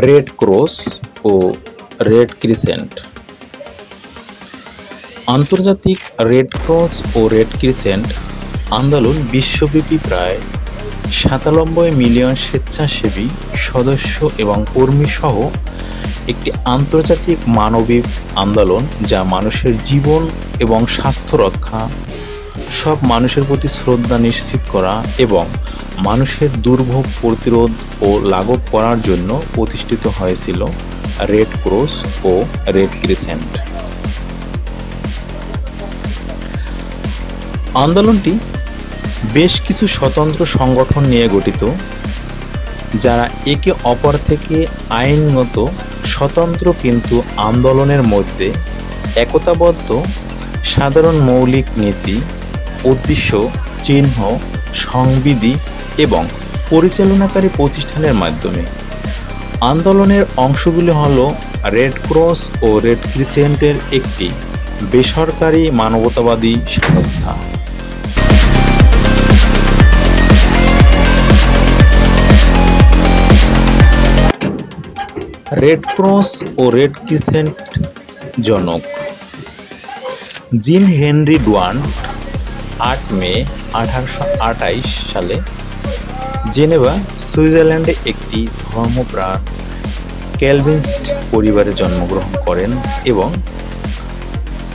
Red cross ও red crescent. আন্তর্জাতিক red cross ও red crescent আন্দোলন বিশ্বব্যাপী প্রায় ৯৭ মিলিয়ন স্বেচ্ছাসেবী সদস্য এবং কর্মী সহ একটি আন্তর্জাতিক মানবিক আন্দোলন যা মানুষের জীবন এবং স্বাস্থ্য রক্ষা, সব মানুষের প্রতি শ্রদ্ধা নিশ্চিত করা এবং মানুষের দুর্ভোগ প্রতিরোধ ও লাঘব করার জন্য প্রতিষ্ঠিত হয়েছিল রেড ক্রস ও রেড ক্রিসেন্ট। আন্দোলনটি বেশ কিছু স্বতন্ত্র সংগঠন নিয়ে গঠিত, যারা একে অপর থেকে আইনগত স্বতন্ত্র কিন্তু আন্দোলনের মধ্যে একতাবদ্ধ সাধারণ মৌলিক নীতি, উদ্দেশ্য, চিহ্ন, সংবিধি এবং পরিচালনাকারী প্রতিষ্ঠানের মাধ্যমে। আন্দোলনের অংশগুলি হল রেড ক্রস ও রেড ক্রিসেন্টের একটি বেসরকারি মানবতাবাদী সংস্থা। রেড ক্রস ও রেড ক্রিসেন্ট জনক জিন হেনরি ডুয়ান্ট ৮ মে ১৮২৮ সালে জেনেভা, সুইজারল্যান্ডে একটি ধর্মপ্রাণ ক্যালভিনিস্ট পরিবারে জন্মগ্রহণ করেন এবং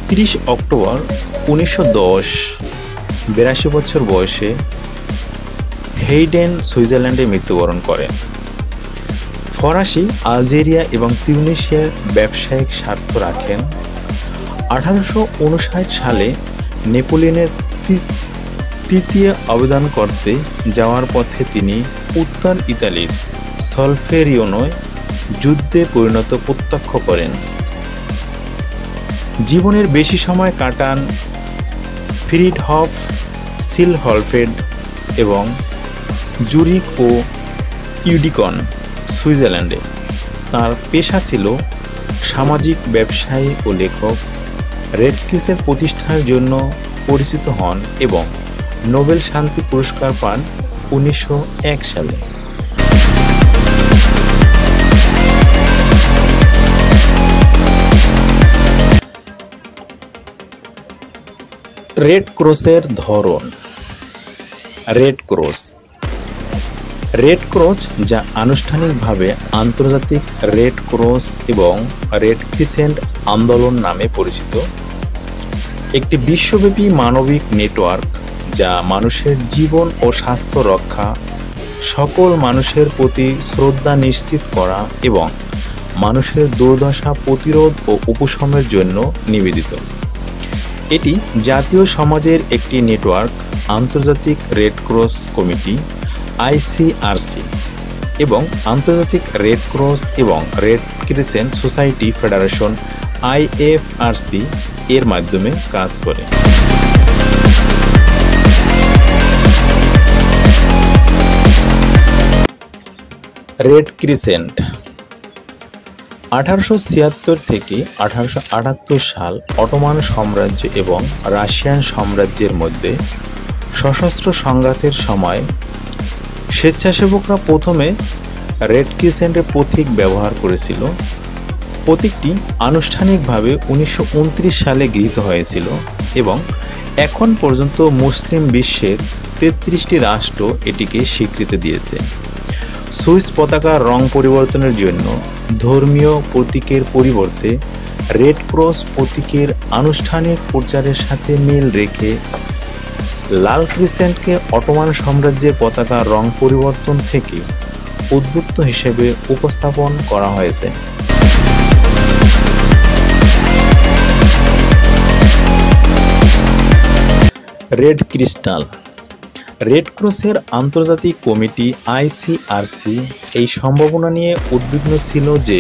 ৩০ অক্টোবর ১৯১০ ৮২ বছর বয়সে হেইডেন, সুইজারল্যান্ডে মৃত্যুবরণ করেন। ফরাসি, আলজেরিয়া এবং তিউনিসিয়ার ব্যবসায়িক স্বার্থ রাখেন। ১৮৫৯ সালে নেপোলিয়নের তৃতীয় আবেদন করতে যাওয়ার পথে তিনি উত্তর ইতালির সলফেরিনোয় যুদ্ধে পরিণত প্রত্যক্ষ করেন। জীবনের বেশি সময় কাটান ফ্রিডহফ সিলহলফেড এবং জুরিক ও ইউডিকন, সুইজারল্যান্ডে। তার পেশা ছিল সামাজিক ব্যবসায়ী ও লেখক। রেড ক্রিসেন্ট প্রতিষ্ঠার জন্য পরিচিত হন এবং নোবেল শান্তি পুরস্কার পান ১৯০১ সালে। রেড ক্রসের ধরন। রেড ক্রস যা আনুষ্ঠানিকভাবে আন্তর্জাতিক রেড ক্রস এবং রেড ক্রিসেন্ট আন্দোলন নামে পরিচিত, একটি বিশ্বব্যাপী মানবিক নেটওয়ার্ক যা মানুষের জীবন ও স্বাস্থ্য রক্ষা, সকল মানুষের প্রতি শ্রদ্ধা নিশ্চিত করা এবং মানুষের দুর্দশা প্রতিরোধ ও উপশমের জন্য নিবেদিত। এটি জাতীয় সমাজের একটি নেটওয়ার্ক, আন্তর্জাতিক রেড ক্রস কমিটি ICRC এবং আন্তর্জাতিক রেড ক্রস এবং red crescent society federation IFRC এর মাধ্যমে কাজ করে। রেড ক্রিসেন্ট ১৮৭৬ থেকে ১৮৭৮ সাল অটোমান সাম্রাজ্য এবং রাশিয়ান সাম্রাজ্যের মধ্যে সশস্ত্র সংঘাতের সময় স্বেচ্ছাসেবকরা প্রথমে রেড ক্রিসেন্টের প্রতীক ব্যবহার করেছিল। প্রতীকটি আনুষ্ঠানিকভাবে ১৯২৯ সালে গৃহীত হয়েছিল এবং এখন পর্যন্ত মুসলিম বিশ্বের ৩৩টি রাষ্ট্র এটিকে স্বীকৃতি দিয়েছে। সুইস পতাকার রং পরিবর্তনের জন্য ধর্মীয় প্রতীকের পরিবর্তে রেড ক্রস প্রতীকের আনুষ্ঠানিক প্রচারের সাথে মিল রেখে লাল ক্রিসেন্টকে অটোমান সাম্রাজ্যের পতাকার রং পরিবর্তন থেকে উদ্বুদ্ধ হিসেবে উপস্থাপন করা হয়েছে। Red crystal. রেড ক্রসের আন্তর্জাতিক কমিটি ICRC এই সম্ভাবনা নিয়ে উদ্বিগ্ন ছিল যে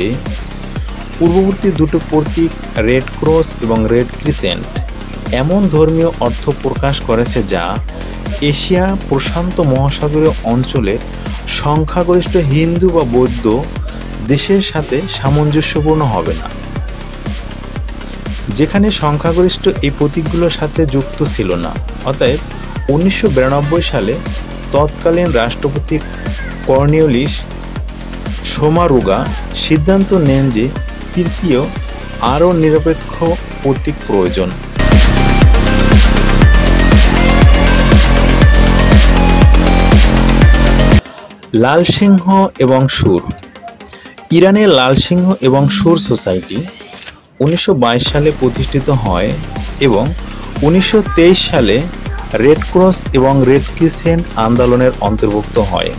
পূর্ববর্তী দুটো প্রতীক রেড ক্রস এবং রেড ক্রিসেন্ট এমন ধর্মীয় অর্থ প্রকাশ করেছে যা এশিয়া প্রশান্ত মহাসাগরীয় অঞ্চলের সংখ্যাগরিষ্ঠ হিন্দু বা বৌদ্ধ দেশের সাথে সামঞ্জস্যপূর্ণ হবে না, যেখানে সংখ্যাগরিষ্ঠ এই প্রতীকগুলোর সাথে যুক্ত ছিল না। অতএব ১৯৯২ সালে তৎকালীন রাষ্ট্রপতি কর্নেলিয়াস সোমারুগা সিদ্ধান্ত নেন যে তৃতীয় আরও নিরপেক্ষ প্রতীক প্রয়োজন। লাল সিংহ এবং সুর। ইরানের লাল সিংহ এবং সুর সোসাইটি 1922 সালে প্রতিষ্ঠিত হয় এবং 1923 সালে রেড ক্রস এবং রেড ক্রিসেন্ট আন্দোলনের অন্তর্ভুক্ত হয়।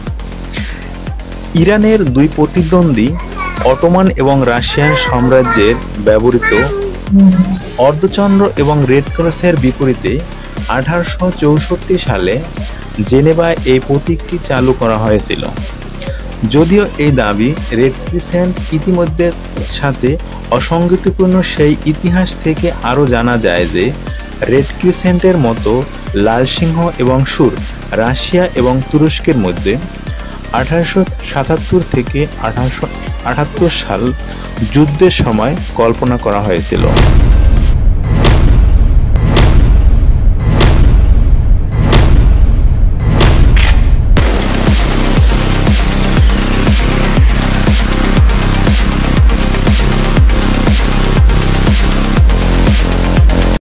ইরানের দুই প্রতিদ্বন্দ্বী অটোমান এবং রাশিয়ান সাম্রাজ্যের ব্যবহৃত অর্ধচন্দ্র এবং রেড ক্রসের বিপরীতে 1864 সালে জেনেভায় এই প্রতীকটি চালু করা হয়েছিল। যদিও এই দাবি রেড ক্রিসেন্ট ইতিমধ্যে সাথে অসঙ্গতিপূর্ণ, সেই ইতিহাস থেকে আরও জানা যায় যে রেড ক্রিসেন্টের মতো লাল সিংহ এবং সুর রাশিয়া এবং তুরস্কের মধ্যে 1877 থেকে 1878 সাল যুদ্ধের সময় কল্পনা করা হয়েছিল।